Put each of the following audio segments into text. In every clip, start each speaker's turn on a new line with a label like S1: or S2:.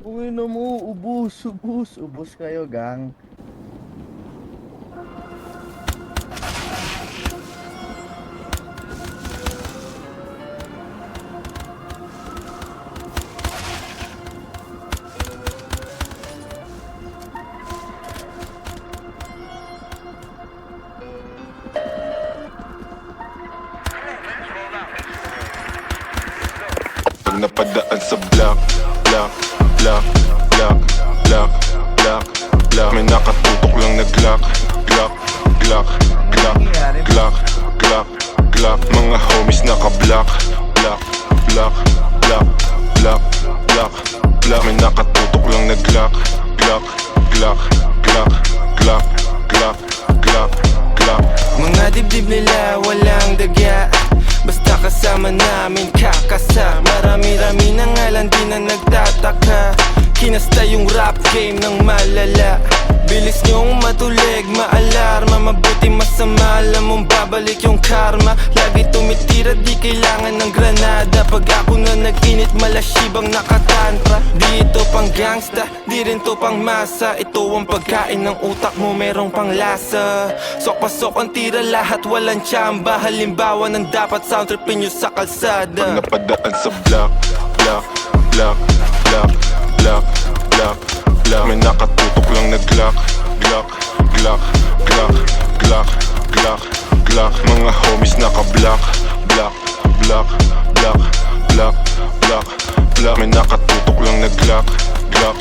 S1: Ungin mo, ubus, ubus, ubus kayo, gang.
S2: Pag napadaan sa block, block, block, block, block, block, block. May nakatutok lang na Glock, Glock, Glock, Glock, Glock, Glock, Glock. Mga homies naka-block, block, block, block, block, block, block. May nakatutok lang na Glock, Glock, Glock, Glock, Glock, Glock, Glock, Glock.
S3: Mga dibdib nila walang dagya, basta kasama namin kakasa. Marami-rami na nga lang di na nagtataka. Kinasta yung rap game ng malala. Bilis nyong matulig, maalarma. Mabuti masama, alam mong babalik yung karma. Lagi tumitira, di kailangan ng granada. Pag ako na nag-init, malasibang nakatantra. Di ito pang gangsta, di rin to pang masa. Ito ang pagkain ng utak mo, merong pang lasa. Sok-pasok ang tira, lahat walang tsamba. Halimbawa ng dapat sound tripin nyo sa kalsada.
S2: Pag napadaan sa block, block, block, block, block, block, block. May nakatutok lang na Glock, Glock, Glock, Glock, Glock, Glock, Glock. Mga homies naka-block, block, block, block, block, block, block. May nakatutok lang na Glock, Glock,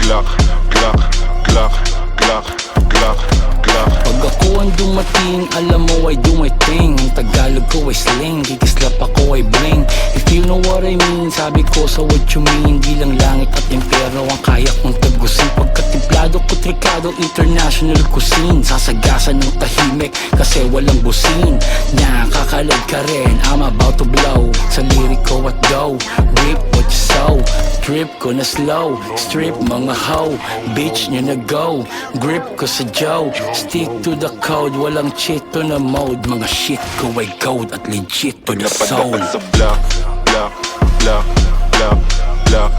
S2: Glock, Glock, Glock, Glock, Glock, Glock.
S4: Pag ako ang dumating, alam mo I do my thing. Ang Tagalog ko ay slang, kikislap ako ay bling. If you know what I mean, sabi ko sa what you mean. Di lang langit at impero ang kaya kong tagusin. Pagkatimplado ko trikado, international cuisine. Sasagasan ng tahimik kasi walang busin. Nakakalag ka rin, I'm about to blow. Sa lirik ko at go, rip what you sow. Trip ko na slow, strip mga hoe. Bitch nyo na go, grip ko sa Joe. Stick to the code, walang cheat to na mode. Mga shit ko ay gold at legit to
S2: Pag
S4: the soul.
S2: napadaan sa block, block, block, block, block,